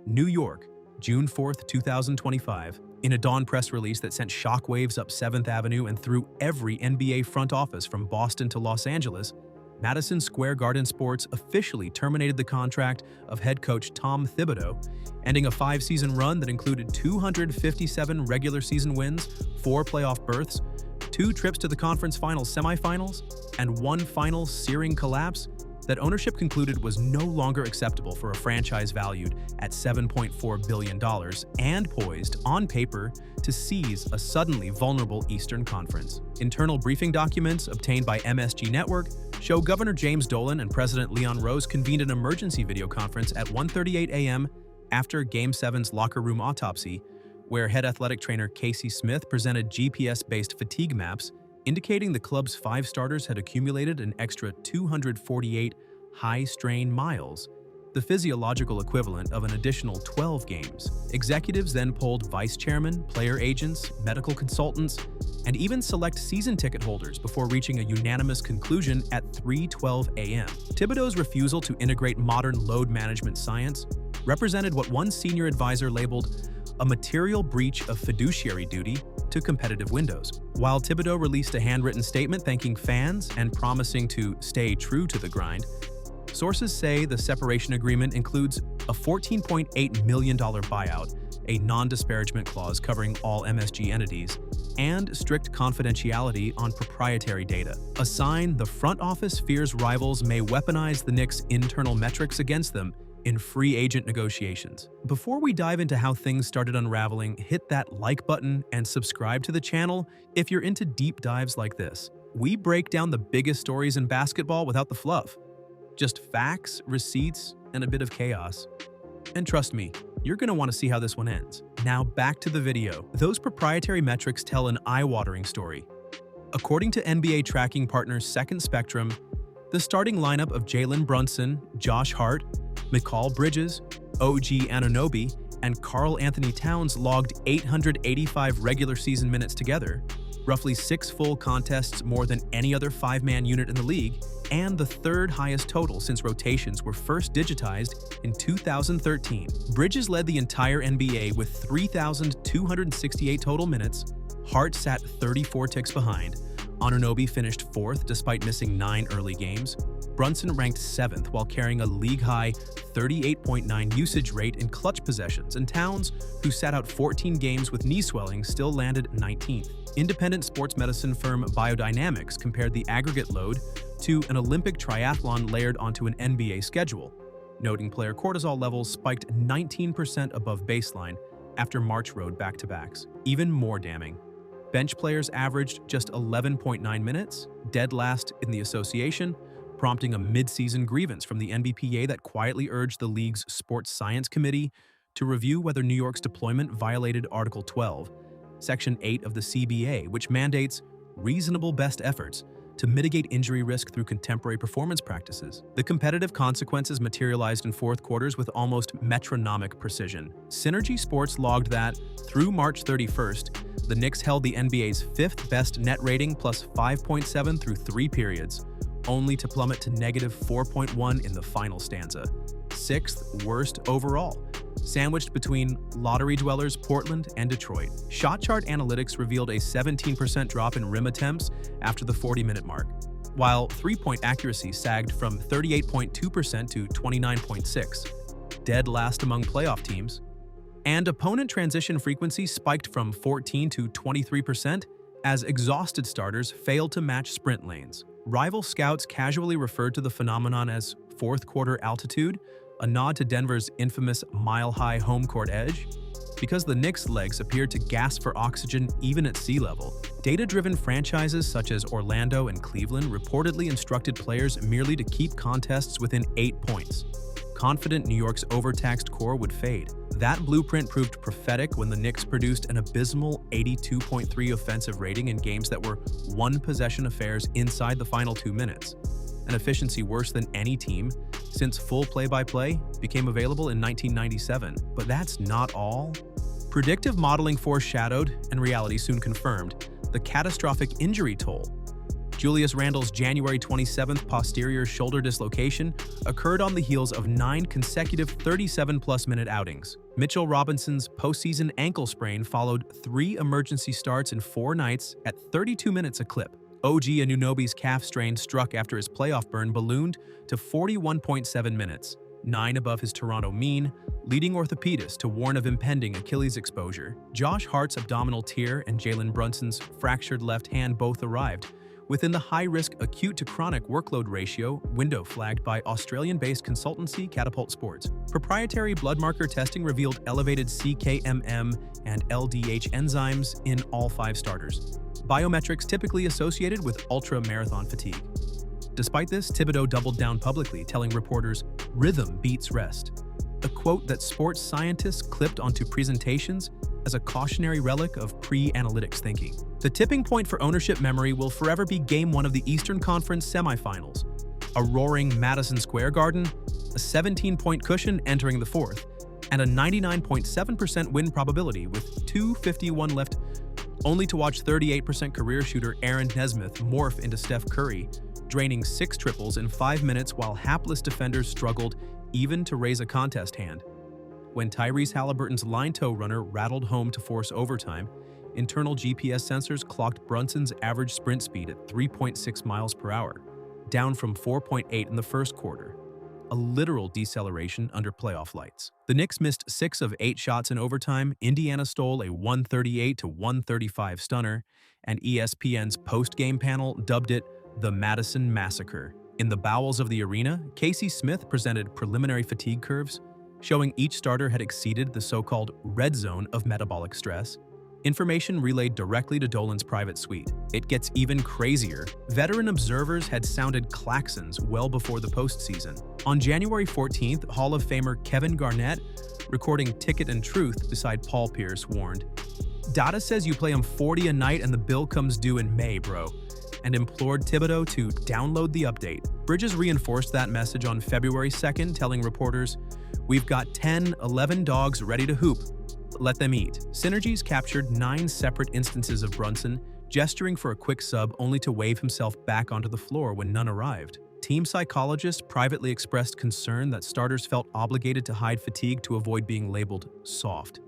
New York, June 4, 2025. In a dawn press release that sent shockwaves up 7th Avenue and through every NBA front office from Boston to Los Angeles, Madison Square Garden Sports officially terminated the contract of head coach Tom Thibodeau, ending a 5-season run that included 257 regular season wins, 4 playoff berths, 2 trips to the conference finals semifinals, and 1 final searing collapse that ownership concluded was no longer acceptable for a franchise valued at $7.4 billion and poised, on paper, to seize a suddenly vulnerable Eastern Conference. Internal briefing documents obtained by MSG Network show Governor James Dolan and President Leon Rose convened an emergency video conference at 1:38 a.m. after Game 7's locker room autopsy, where head athletic trainer Casey Smith presented GPS-based fatigue maps indicating the club's 5 starters had accumulated an extra 248 high-strain miles, the physiological equivalent of an additional 12 games. Executives then polled vice chairmen, player agents, medical consultants, and even select season ticket holders before reaching a unanimous conclusion at 3:12 a.m. Thibodeau's refusal to integrate modern load management science represented what one senior advisor labeled a material breach of fiduciary duty to competitive windows. While Thibodeau released a handwritten statement thanking fans and promising to stay true to the grind, sources say the separation agreement includes a $14.8 million buyout, a non-disparagement clause covering all MSG entities, and strict confidentiality on proprietary data, a sign the front office fears rivals may weaponize the Knicks' internal metrics against them in free agent negotiations. Before we dive into how things started unraveling, hit that like button and subscribe to the channel if you're into deep dives like this. We break down the biggest stories in basketball without the fluff. Just facts, receipts, and a bit of chaos. And trust me, you're going to want to see how this one ends. Now back to the video. Those proprietary metrics tell an eye-watering story. According to NBA tracking partner Second Spectrum, the starting lineup of Jalen Brunson, Josh Hart, Mikal Bridges, OG Anunoby, and Karl Anthony Towns logged 885 regular season minutes together, roughly 6 full contests more than any other 5-man unit in the league, and the 3rd highest total since rotations were first digitized in 2013. Bridges led the entire NBA with 3,268 total minutes, Hart sat 34 ticks behind, Anunoby finished 4th despite missing 9 early games, Brunson ranked 7th while carrying a league-high 38.9 usage rate in clutch possessions, and Towns, who sat out 14 games with knee swelling, still landed 19th. Independent sports medicine firm Biodynamics compared the aggregate load to an Olympic triathlon layered onto an NBA schedule, noting player cortisol levels spiked 19% above baseline after March road back-to-backs. Even more damning, bench players averaged just 11.9 minutes, dead last in the association, prompting a mid-season grievance from the NBPA that quietly urged the league's Sports Science Committee to review whether New York's deployment violated Article 12, Section 8 of the CBA, which mandates reasonable best efforts to mitigate injury risk through contemporary performance practices. The competitive consequences materialized in 4th quarters with almost metronomic precision. Synergy Sports logged that, through March 31st, the Knicks held the NBA's 5th best net rating plus 5.7 through 3 periods, only to plummet to negative 4.1 in the final stanza, 6th worst overall, sandwiched between lottery dwellers Portland and Detroit. Shot chart analytics revealed a 17% drop in rim attempts after the 40-minute mark, while 3-point accuracy sagged from 38.2% to 29.6%, dead last among playoff teams, and opponent transition frequency spiked from 14 to 23% as exhausted starters failed to match sprint lanes. Rival scouts casually referred to the phenomenon as 4th quarter altitude, a nod to Denver's infamous mile-high home court edge, because the Knicks' legs appeared to gasp for oxygen even at sea level. Data-driven franchises such as Orlando and Cleveland reportedly instructed players merely to keep contests within 8 points. Confident New York's overtaxed core would fade. That blueprint proved prophetic when the Knicks produced an abysmal 82.3 offensive rating in games that were one-possession affairs inside the final 2 minutes, an efficiency worse than any team since full play-by-play became available in 1997. But that's not all. Predictive modeling foreshadowed, and reality soon confirmed, the catastrophic injury toll. Julius Randle's January 27th posterior shoulder dislocation occurred on the heels of 9 consecutive 37-plus-minute outings. Mitchell Robinson's postseason ankle sprain followed 3 emergency starts in 4 nights at 32 minutes a clip. OG Anunoby's calf strain struck after his playoff burn ballooned to 41.7 minutes, 9 above his Toronto mean, leading orthopedist to warn of impending Achilles exposure. Josh Hart's abdominal tear and Jalen Brunson's fractured left hand both arrived within the high-risk acute-to-chronic workload ratio window flagged by Australian-based consultancy Catapult Sports. Proprietary blood marker testing revealed elevated CKMM and LDH enzymes in all 5 starters, biometrics typically associated with ultra-marathon fatigue. Despite this, Thibodeau doubled down publicly, telling reporters, "Rhythm beats rest," a quote that sports scientists clipped onto presentations as a cautionary relic of pre-analytics thinking. The tipping point for ownership memory will forever be Game 1 of the Eastern Conference semifinals. A roaring Madison Square Garden, a 17-point cushion entering the 4th, and a 99.7% win probability with 2:51 left, only to watch 38% career shooter Aaron Nesmith morph into Steph Curry, draining 6 triples in 5 minutes while hapless defenders struggled even to raise a contest hand. When Tyrese Halliburton's line tow runner rattled home to force overtime, internal GPS sensors clocked Brunson's average sprint speed at 3.6 miles per hour, down from 4.8 in the first quarter, a literal deceleration under playoff lights. The Knicks missed 6 of 8 shots in overtime, Indiana stole a 138-135 stunner, and ESPN's post-game panel dubbed it the Madison Massacre. In the bowels of the arena, Casey Smith presented preliminary fatigue curves, showing each starter had exceeded the so-called red zone of metabolic stress. Information relayed directly to Dolan's private suite. It gets even crazier. Veteran observers had sounded klaxons well before the postseason. On January 14th, Hall of Famer Kevin Garnett, recording Ticket and Truth beside Paul Pierce, warned, "Data says you play him 40 a night and the bill comes due in May, bro," and implored Thibodeau to download the update. Bridges reinforced that message on February 2nd, telling reporters, "We've got 10, 11 dogs ready to hoop. Let them eat." Synergies captured 9 separate instances of Brunson, gesturing for a quick sub only to wave himself back onto the floor when none arrived. Team psychologists privately expressed concern that starters felt obligated to hide fatigue to avoid being labeled soft,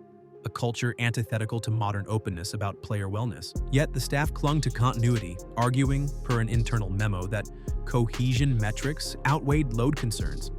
a culture antithetical to modern openness about player wellness. Yet the staff clung to continuity, arguing, per an internal memo, that cohesion metrics outweighed load concerns,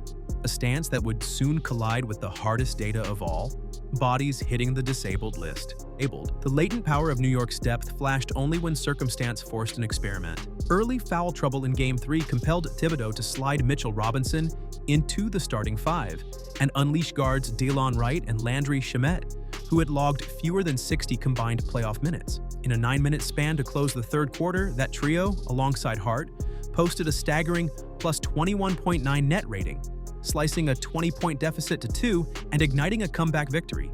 a stance that would soon collide with the hardest data of all: bodies hitting the disabled list. The latent power of New York's depth flashed only when circumstance forced an experiment. Early foul trouble in Game 3 compelled Thibodeau to slide Mitchell Robinson into the starting 5 and unleash guards Delon Wright and Landry Shamet, who had logged fewer than 60 combined playoff minutes. In a 9-minute span to close the third quarter, that trio, alongside Hart, posted a staggering plus 21.9 net rating, slicing a 20-point deficit to 2 and igniting a comeback victory,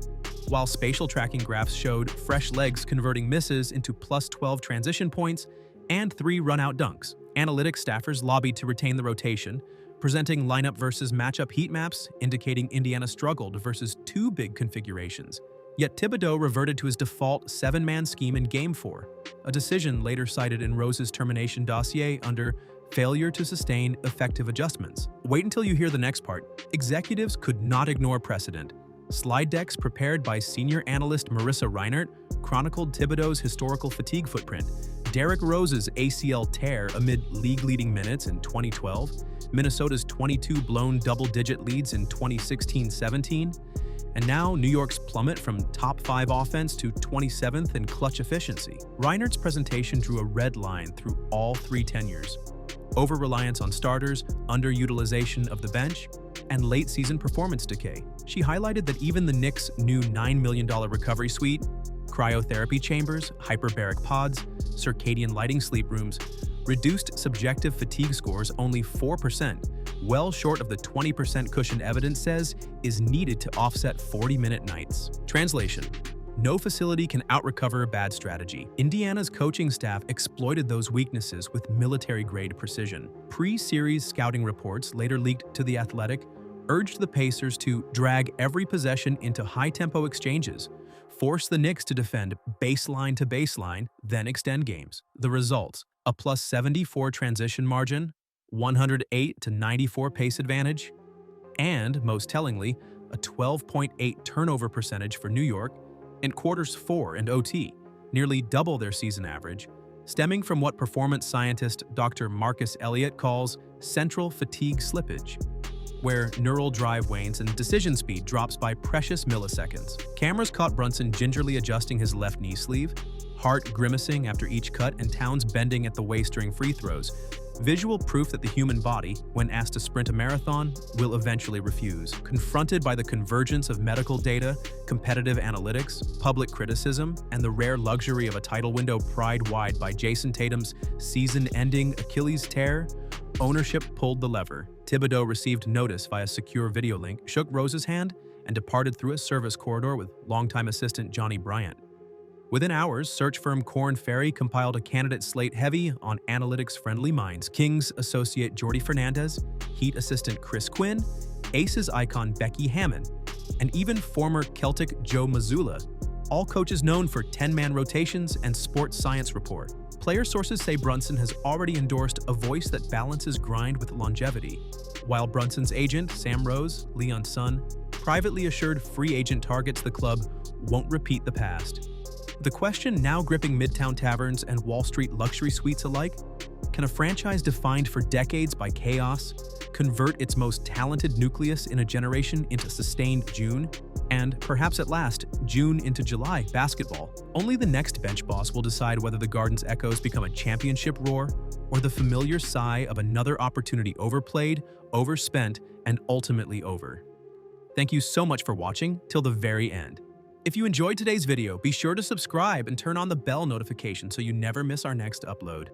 while spatial tracking graphs showed fresh legs converting misses into plus 12 transition points and 3 run-out dunks. Analytics staffers lobbied to retain the rotation, presenting lineup versus matchup heat maps indicating Indiana struggled versus 2 big configurations. Yet Thibodeau reverted to his default 7-man scheme in Game 4, a decision later cited in Rose's termination dossier under failure to sustain effective adjustments. Wait until you hear the next part. Executives could not ignore precedent. Slide decks prepared by senior analyst Marissa Reinert chronicled Thibodeau's historical fatigue footprint: Derrick Rose's ACL tear amid league-leading minutes in 2012, Minnesota's 22 blown double-digit leads in 2016-17, and now New York's plummet from top 5 offense to 27th in clutch efficiency. Reinert's presentation drew a red line through all 3 tenures: over-reliance on starters, underutilization of the bench, and late-season performance decay. She highlighted that even the Knicks' new $9 million recovery suite, cryotherapy chambers, hyperbaric pods, circadian lighting sleep rooms, reduced subjective fatigue scores only 4%, well short of the 20% cushion evidence says is needed to offset 40-minute nights. Translation: no facility can out-recover a bad strategy. Indiana's coaching staff exploited those weaknesses with military-grade precision. Pre-series scouting reports, later leaked to The Athletic, urged the Pacers to drag every possession into high-tempo exchanges, force the Knicks to defend baseline to baseline, then extend games. The results: a plus 74 transition margin, 108 to 94 pace advantage, and, most tellingly, a 12.8 turnover percentage for New York in quarters 4 and OT, nearly double their season average, stemming from what performance scientist Dr. Marcus Elliott calls central fatigue slippage, where neural drive wanes and decision speed drops by precious milliseconds. Cameras caught Brunson gingerly adjusting his left knee sleeve, Hart grimacing after each cut, and Towns bending at the waist during free throws. Visual proof that the human body, when asked to sprint a marathon, will eventually refuse. Confronted by the convergence of medical data, competitive analytics, public criticism, and the rare luxury of a title window pried wide by Jason Tatum's season-ending Achilles tear, ownership pulled the lever. Thibodeau received notice via secure video link, shook Rose's hand, and departed through a service corridor with longtime assistant Johnny Bryant. Within hours, search firm Korn Ferry compiled a candidate slate heavy on analytics-friendly minds. Kings associate Jordy Fernandez, Heat assistant Chris Quinn, Aces icon Becky Hammon, and even former Celtic Joe Mazzulla, all coaches known for 10-man rotations and sports science report. Player sources say Brunson has already endorsed a voice that balances grind with longevity, while Brunson's agent, Sam Rose, Leon's son, privately assured free agent targets the club won't repeat the past. The question now gripping Midtown taverns and Wall Street luxury suites alike: can a franchise defined for decades by chaos convert its most talented nucleus in a generation into sustained June, and perhaps at last, June into July basketball? Only the next bench boss will decide whether the Garden's echoes become a championship roar or the familiar sigh of another opportunity overplayed, overspent, and ultimately over. Thank you so much for watching till the very end. If you enjoyed today's video, be sure to subscribe and turn on the bell notification so you never miss our next upload.